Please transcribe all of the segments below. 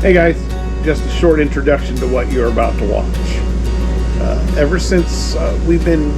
Hey guys, just a short introduction to what you're about to watch. Ever since we've been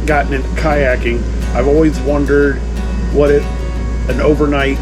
gotten into kayaking, I've always wondered what an overnight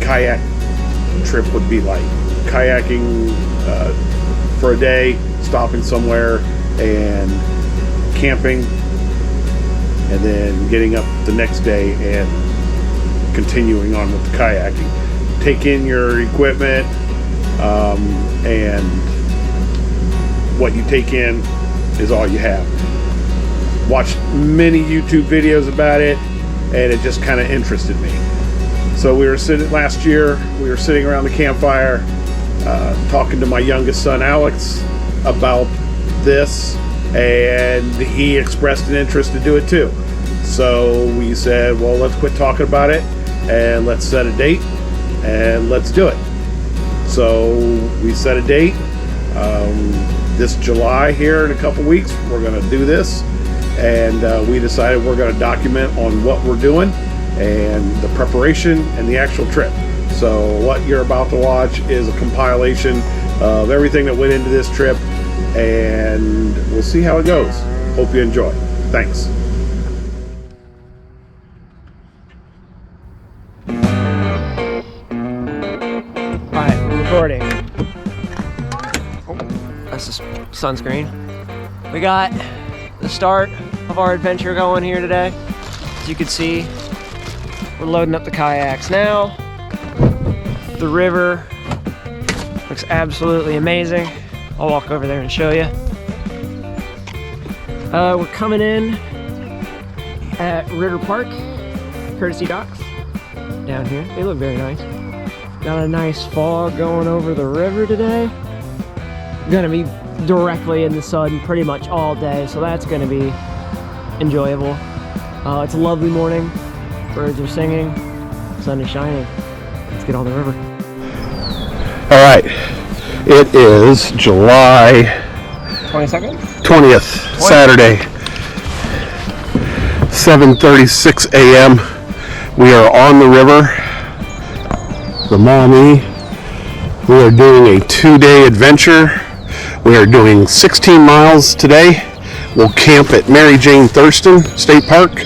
kayak trip would be like. Kayaking for a day, stopping somewhere and camping, and then getting up the next day and continuing on with the kayaking. Take in your equipment, and what you take in is all you have. Watched many YouTube videos about it, and it just kind of interested me. So last year, we were sitting around the campfire, talking to my youngest son, Alex, about this, and he expressed an interest to do it too. So we said, well, let's quit talking about it, and let's set a date, and let's do it. So we set a date, this July here in a couple weeks, we're gonna do this, and we decided we're gonna document on what we're doing and the preparation and the actual trip. So what you're about to watch is a compilation of everything that went into this trip, and we'll see how it goes. Hope you enjoy. Thanks. Recording. Oh, that's the sunscreen. We got the start of our adventure going here today. As you can see, we're loading up the kayaks now. The river looks absolutely amazing. I'll walk over there and show you. We're coming in at River Park, Courtesy Docks, down here. They look very nice. Got a nice fog going over the river today. Gonna be directly in the sun pretty much all day, so that's gonna be enjoyable. It's a lovely morning. Birds are singing, sun is shining. Let's get on the river. All right, it is July 20th, Saturday, 7:36 a.m. We are on the river, the Maumee. We are doing a 2-day adventure. We are doing 16 miles today. We'll camp at Mary Jane Thurston State Park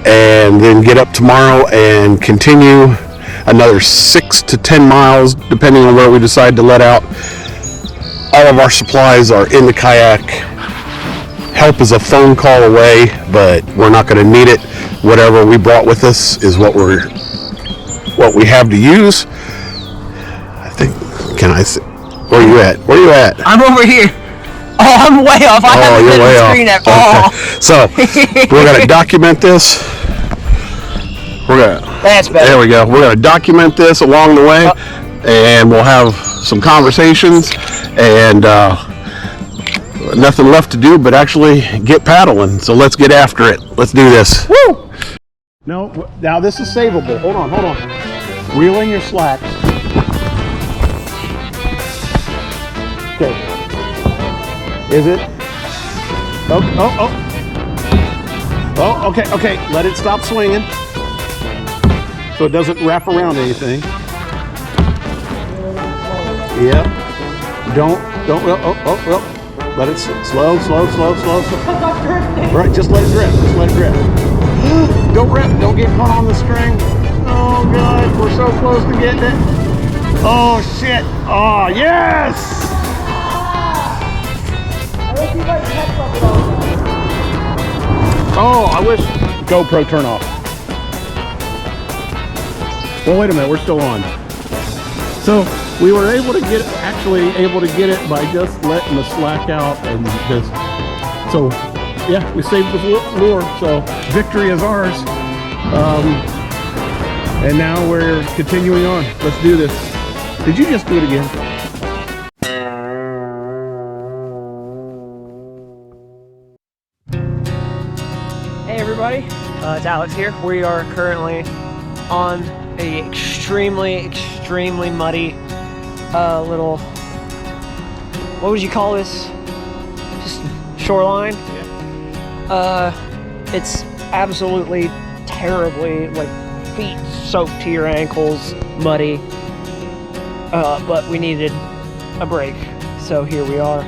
and then get up tomorrow and continue another 6 to 10 miles depending on where we decide to let out. All of our supplies are in the kayak. Help is a phone call away, but we're not going to need it. Whatever we brought with us is what we have to use. I think, can I see? Where are you at? Where are you at? I'm over here. Oh, I'm way off. I haven't been on the screen at all. Okay. So, we're going to document this. That's better. There we go. We're going to document this along the way, and we'll have some conversations, and nothing left to do but actually get paddling. So let's get after it. Let's do this. Woo! No, now this is savable. Hold on. Reel in your slack. Okay. Is it? Oh, okay. Let it stop swinging so it doesn't wrap around anything. Yep. Don't. Let it slow. Right, just let it drift. Don't get caught on the string. Oh God, we're so close to getting it. Oh shit. Oh yes. Oh, I wish GoPro turn off. Well, wait a minute, we're still on. So we were actually able to get it by just letting the slack out and just, so yeah, we saved the lure. So victory is ours. And now we're continuing on. Let's do this. Did you just do it again? Hey everybody, it's Alex here. We are currently on a extremely muddy little, what would you call this? Just shoreline? Yeah. It's absolutely terribly, like, feet soaked to your ankles, muddy. but we needed a break, so here we are.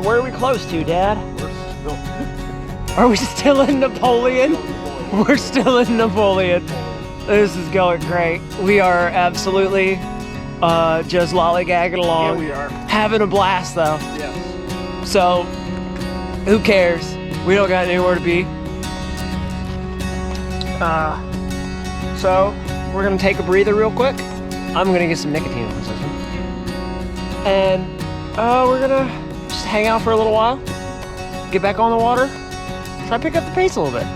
Where are we close to, Dad? Are we still in Napoleon? We're still in Napoleon. This is going great. We are absolutely just lollygagging along. Yeah, we are. Having a blast, though. Yes. So, who cares? We don't got anywhere to be. So, we're gonna take a breather real quick. I'm gonna get some nicotine in this one. And we're gonna just hang out for a little while, get back on the water, try to pick up the pace a little bit.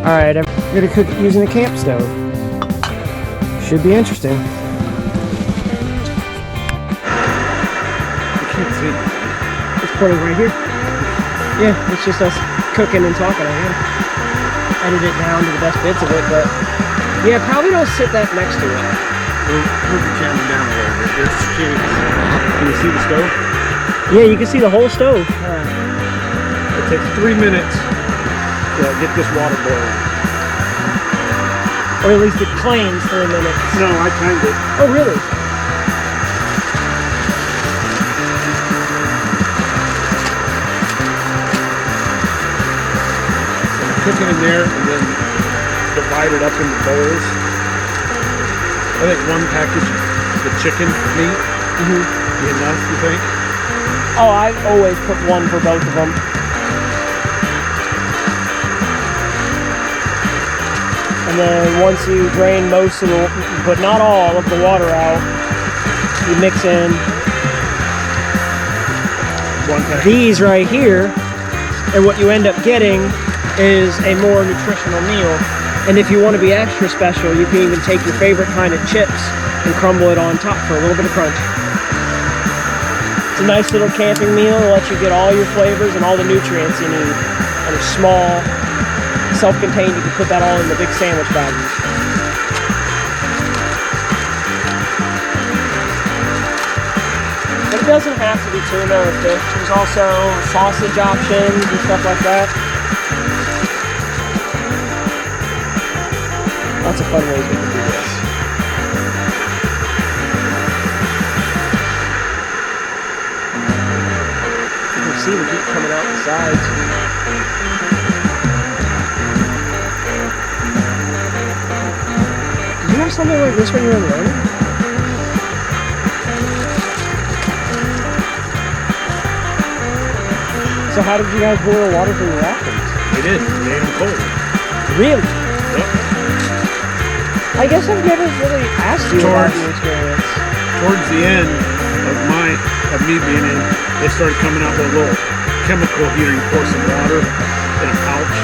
Alright, I'm gonna cook using a camp stove. Should be interesting. I can't see. It's put it right here. Yeah, it's just us cooking and talking. I can edit it down to the best bits of it, but yeah, probably don't sit that next to it. Move the camera down a little bit. There's skinny. Can you see the stove? Yeah, you can see the whole stove. It takes 3 minutes to get this water boiling. Or at least it claims 3 minutes. No, I timed it. Oh, really? Cooking in there and then divide it up into bowls. I think one package of the chicken meat be enough, you think? Oh, I always put one for both of them. And then once you drain most of the, but not all of the water out, you mix in One package. these right here, and what you end up getting is a more nutritional meal. And if you want to be extra special, you can even take your favorite kind of chips and crumble it on top for a little bit of crunch. It's a nice little camping meal. It'll let you get all your flavors and all the nutrients you need. And it's small, self-contained. You can put that all in the big sandwich baggies. But it doesn't have to be tuna or fish. There's also sausage options and stuff like that. Lots of fun ways we can do this. You can see the heat coming out the sides. Did you have something like this when you were learning? So how did you guys boil water for your rations? We did. We made them cold. Really? Yep. I guess I've never really asked you about your experience. Towards the end of me being in, they started coming out with a little chemical heater. You pour some water in a pouch,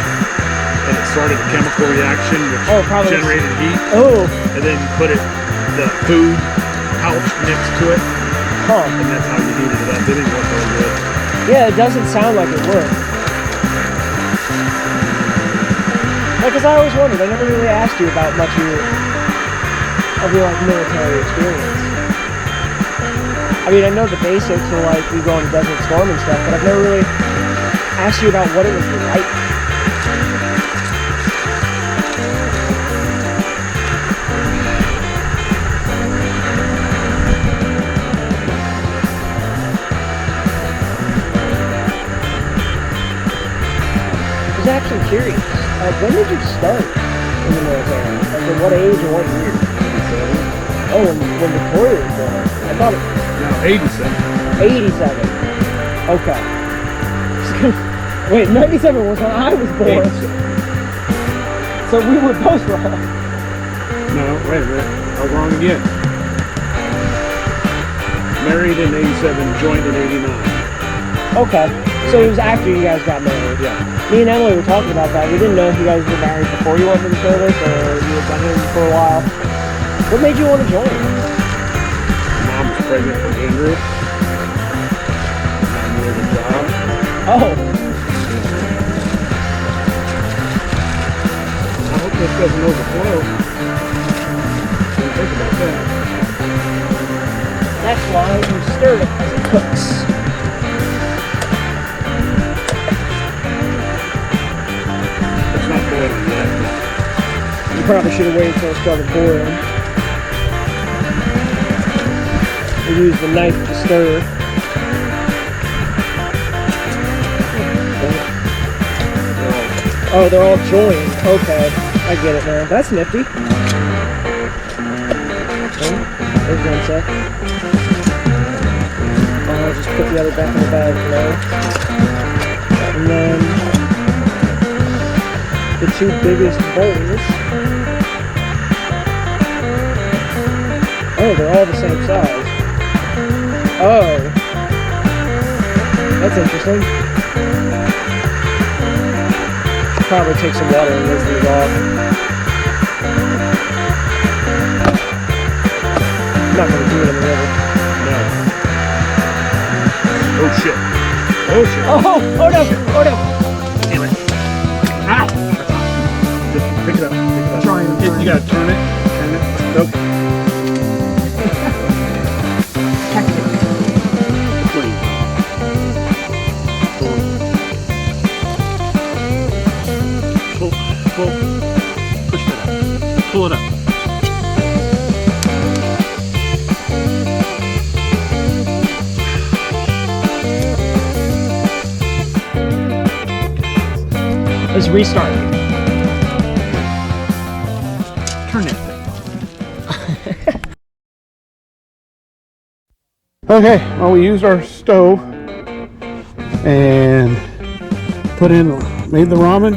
and it started a chemical reaction which generated heat. Oh. And then you put the food pouch next to it, and that's how you heated it up. It didn't work very good. Yeah, it doesn't sound like it would. Because I always wondered, I never really asked you about much of your like military experience. I mean, I know the basics of like you go on the Desert Storm and stuff, but I've never really asked you about what it was like. I was actually curious. When did you start in the military? Like at what age or what year? Oh, when Victoria was born. I thought it No, 87. 87. Okay. Wait, 97 was when I was born. 87. So we were both wrong. No, wait a minute. I was wrong again. Married in 87, joined in 89. Okay. So it was after you guys got married. Yeah. Me and Emily were talking about that. We didn't know if you guys were married before you went to the service or you had been in for a while. What made you want to join? Mom was pregnant with Andrew. doing a job. Oh! I hope this doesn't overflow. Don't think about that. That's why you stir it as it cooks. It's not boiling yet. You probably should have waited until it started boiling. We use the knife to stir. Oh, they're all joined. Okay, I get it now. That's nifty. Okay, there's one sec. I'll just put the other back in the bag now. And then the two biggest bowls. Oh, they're all the same size. Oh, that's interesting. Probably take some water and rinse these off. I'm not going to do it in the river. No. Oh shit. Oh shit. Oh no! Oh no! Damn it. Ow! Just pick it up. Pick it up. Trying. You gotta turn it. Turn it. Nope. Push that up. Pull it up. Let's restart. Turn that thing. Okay, well, we used our stove and made the ramen.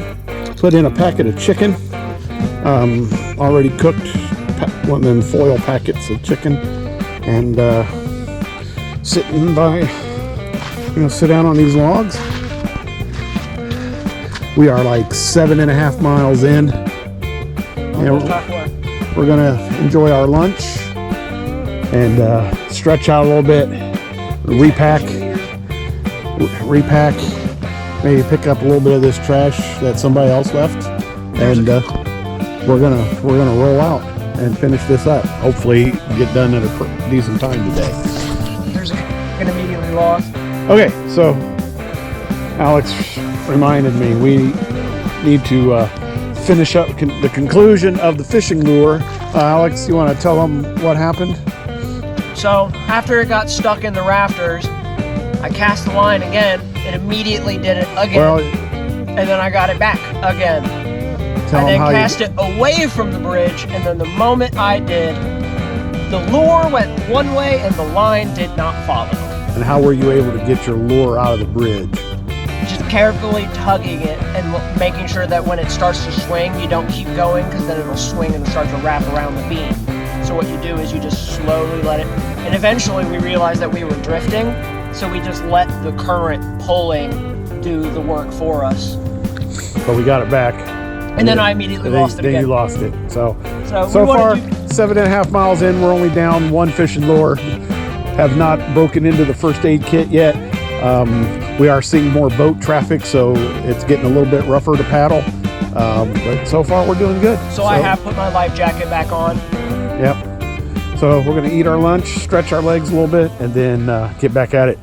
Put in a packet of chicken, already cooked, one of them foil packets of chicken, and sitting by, sit down on these logs. We are like 7.5 miles in, and we're gonna enjoy our lunch and stretch out a little bit, repack. Maybe pick up a little bit of this trash that somebody else left, and we're gonna roll out and finish this up. Hopefully, get done at a decent time today. There's an immediately lost. Okay, so Alex reminded me we need to finish up the conclusion of the fishing lure. Alex, you want to tell them what happened? So after it got stuck in the rafters, I cast the line again. It immediately did it again, Well, and then I got it back again. tell I them then how cast it away from the bridge, and then the moment I did, the lure went one way and the line did not follow. and how were you able to get your lure out of the bridge? Just carefully tugging it and making sure that when it starts to swing, you don't keep going, because then it'll swing and start to wrap around the beam. So what you do is you just slowly let it, and eventually we realized that we were drifting, so we just let the current pulling do the work for us. But we got it back. And then I immediately lost it Then again. you lost it. So we far, wanted 7.5 miles in, we're only down one fishing lure. Have not broken into the first aid kit yet. We are seeing more boat traffic, so it's getting a little bit rougher to paddle. But so far, we're doing good. So I have put my life jacket back on. Yep. So we're going to eat our lunch, stretch our legs a little bit, and then get back at it.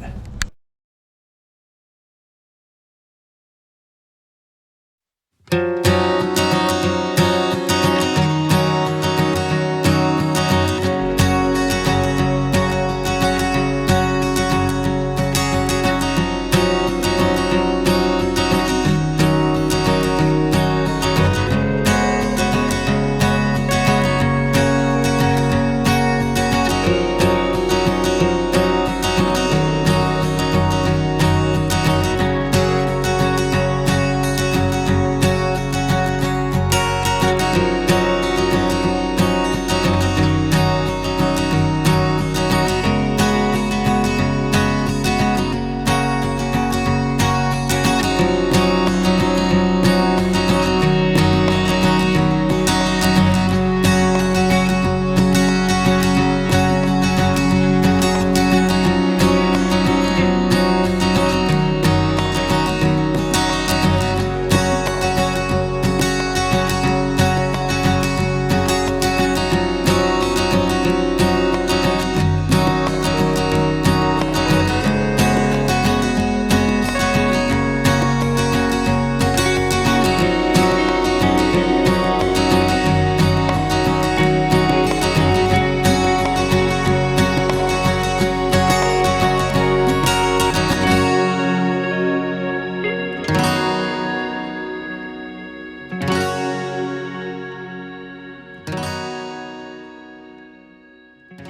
All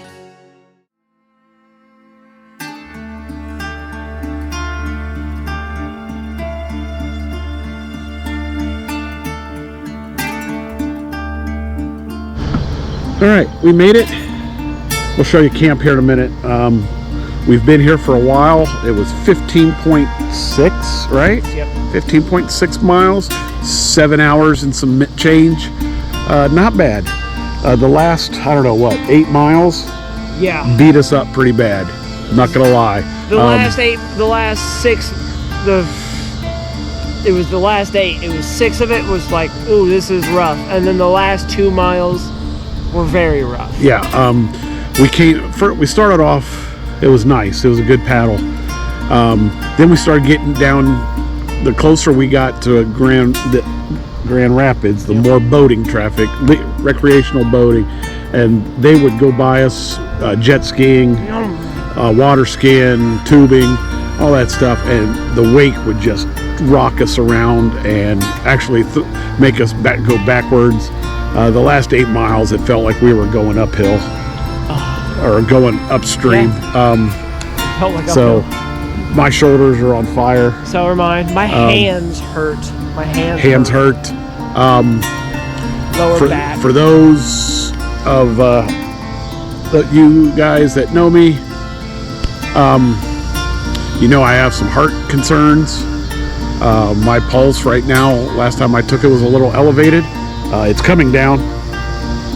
right, we made it. We'll show you camp here in a minute. We've been here for a while. It was 15.6, right? Yep. 15.6 miles, 7 hours and some change. Not bad. The last, I don't know what, 8 miles Yeah. beat us up pretty bad. Not gonna lie. The last 8, the last 6, it was the last 8. It was 6 of it was like, ooh, this is rough. And then the last 2 miles were very rough. Yeah, we started off, it was nice. It was a good paddle. Then we started getting down, the closer we got to Grand Rapids, the more boating traffic, recreational boating, and they would go by us, jet skiing, water skiing, tubing, all that stuff, and the wake would just rock us around and actually make us go backwards. The last 8 miles, it felt like we were going uphill or going upstream. Felt like so uphill. My shoulders are on fire. So are mine. My hands hurt. My hands hurt. Lower back. For those of you guys that know me, you know I have some heart concerns. My pulse right now, last time I took it, was a little elevated. It's coming down.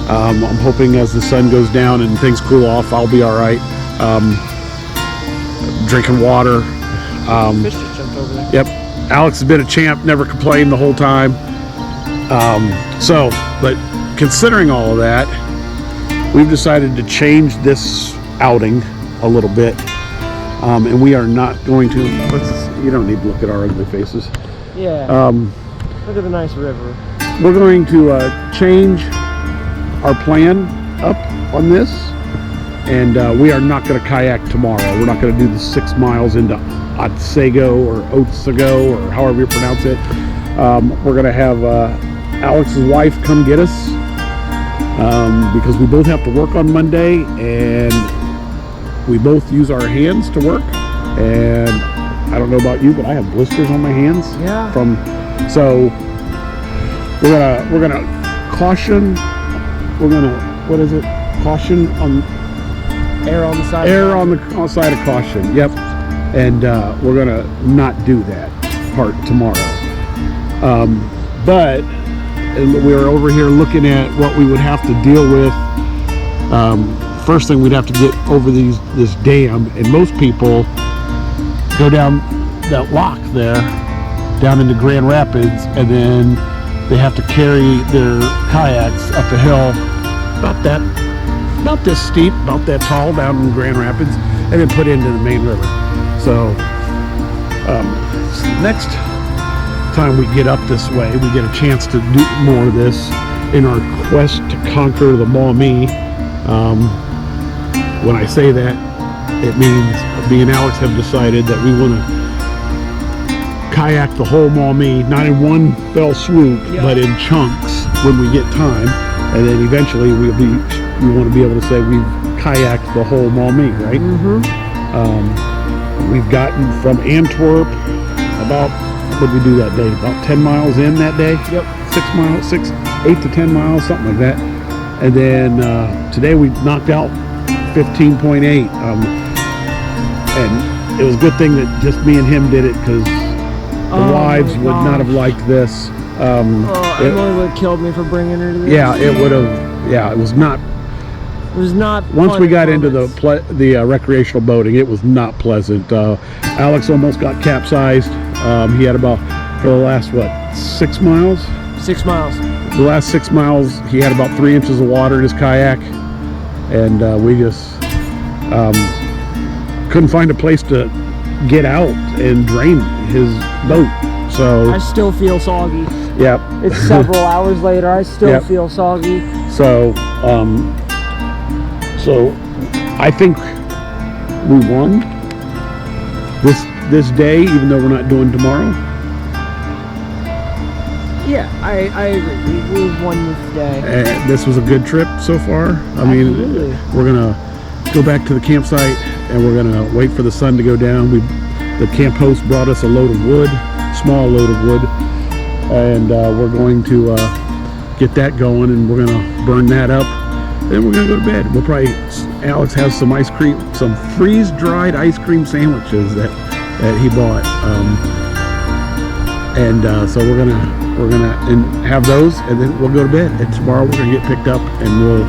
I'm hoping as the sun goes down and things cool off, I'll be all right. Drinking water. Fish just jumped over there. Yep. Alex has been a champ, never complained the whole time. But considering all of that, we've decided to change this outing a little bit. And we are not going to, you don't need to look at our ugly faces. Yeah. Look at the nice river. We're going to change our plan up on this, and we are not going to kayak tomorrow. We're not going to do the 6 miles into Otsego or Otsego or however you pronounce it. We're going to have Alex's wife come get us because we both have to work on Monday, and we both use our hands to work. And I don't know about you, but I have blisters on my hands. Yeah. So we're gonna caution. What is it? Caution on. Air on the side. Air on the side of caution. Yep. And we're gonna not do that part tomorrow. But we're over here looking at what we would have to deal with. First thing, we'd have to get over this dam, and most people go down that lock there, down into Grand Rapids, and then they have to carry their kayaks up a hill about this steep, about that tall, down in Grand Rapids, and then put into the main river. So next time we get up this way, we get a chance to do more of this in our quest to conquer the Maumee. When I say that, it means me and Alex have decided that we want to kayak the whole Maumee, not in one fell swoop, but in chunks when we get time, and then eventually we want to be able to say we've kayaked the whole Maumee, right? Mm-hmm. We've gotten from Antwerp about, what did we do that day? About 10 miles in that day? Yep. 8 to 10 miles, something like that. And then today we knocked out 15.8. And it was a good thing that just me and him did it, because the wives would not have liked this. Emily would have killed me for bringing her to this. Yeah, it would have. Yeah, it was not. It was not. Once we got into the recreational boating, it was not pleasant. Alex almost got capsized. He had about, for the last 6 miles. 6 miles. The last 6 miles, he had about 3 inches of water in his kayak, and we just couldn't find a place to get out and drain his boat. So I still feel soggy. Yep. It's several hours later. I still feel soggy. So I think we won this day, even though we're not doing tomorrow. Yeah, I agree. We've won this day. And this was a good trip so far. I mean, Absolutely. we're gonna go back to the campsite and we're gonna wait for the sun to go down. The camp host brought us a load of wood, small load of wood, and we're going to get that going, and we're gonna burn that up. Then we're gonna go to bed. We'll probably, Alex has some ice cream, some freeze-dried ice cream sandwiches that he bought, so we're gonna have those, and then we'll go to bed. And tomorrow we're gonna get picked up, and we'll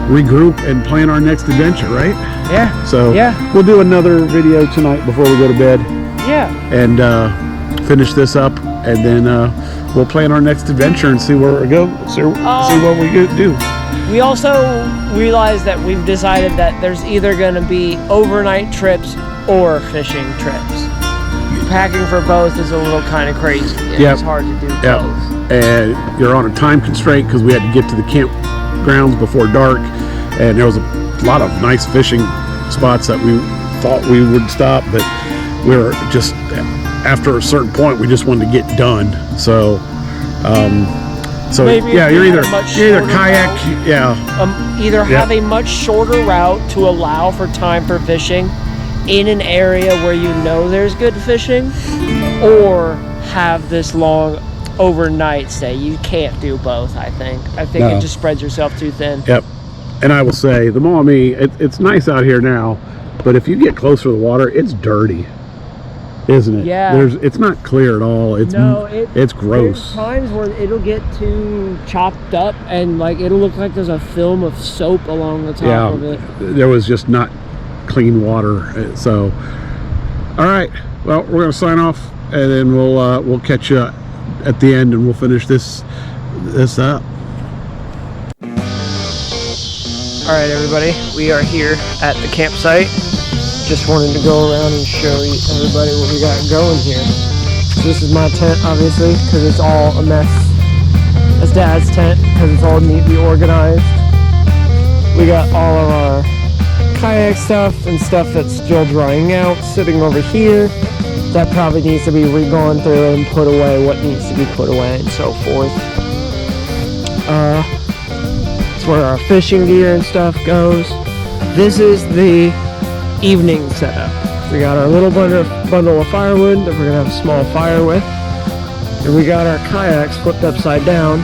regroup and plan our next adventure, right? Yeah. So yeah, we'll do another video tonight before we go to bed, yeah, and finish this up, and then we'll plan our next adventure and see where we go. See what we do. We also realize that we've decided that there's either going to be overnight trips or fishing trips. Packing for both is a little kind of crazy. It's hard to do both. And you're on a time constraint because we had to get to the campgrounds before dark, and there was a lot of nice fishing spots that we thought we would stop, but we were just, after a certain point, we just wanted to get done. So Maybe yeah, you're either kayak, route, either have a much shorter route to allow for time for fishing in an area where you know there's good fishing, or have this long overnight stay. You can't do both. I think it just spreads yourself too thin. Yep. And I will say, the Maumee, it's nice out here now, but if you get closer to the water, it's dirty, isn't it? Yeah. It's not clear at all. It's gross. There's times where it'll get too chopped up and like it'll look like there's a film of soap along the top of it. There was just not clean water. So, all right. Well, we're gonna sign off, and then we'll catch you at the end, and we'll finish this up. All right, everybody, we are here at the campsite. Just wanted to go around and show everybody what we got going here. So this is my tent, obviously, because it's all a mess. That's Dad's tent, because it's all neatly organized. We got all of our kayak stuff and stuff that's still drying out sitting over here. That probably needs to be re-gone through and put away what needs to be put away and so forth. It's where our fishing gear and stuff goes. This is the evening setup. We got our little bundle of firewood that we're gonna have a small fire with, and we got our kayaks flipped upside down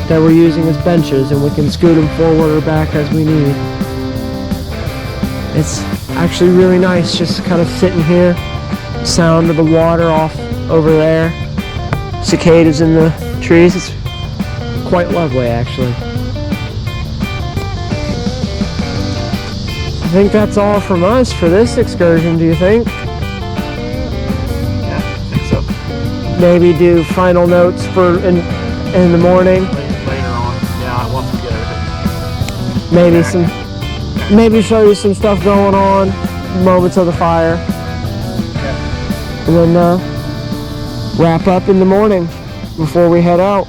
that we're using as benches, and we can scoot them forward or back as we need. It's actually really nice just kind of sitting here, sound of the water off over there, cicadas in the trees. It's quite lovely, actually. I think that's all from us for this excursion, do you think? Yeah, I think so. Maybe do final notes for in the morning. Later on, once we get everything. Maybe show you some stuff going on, moments of the fire. Yeah. And then wrap up in the morning before we head out.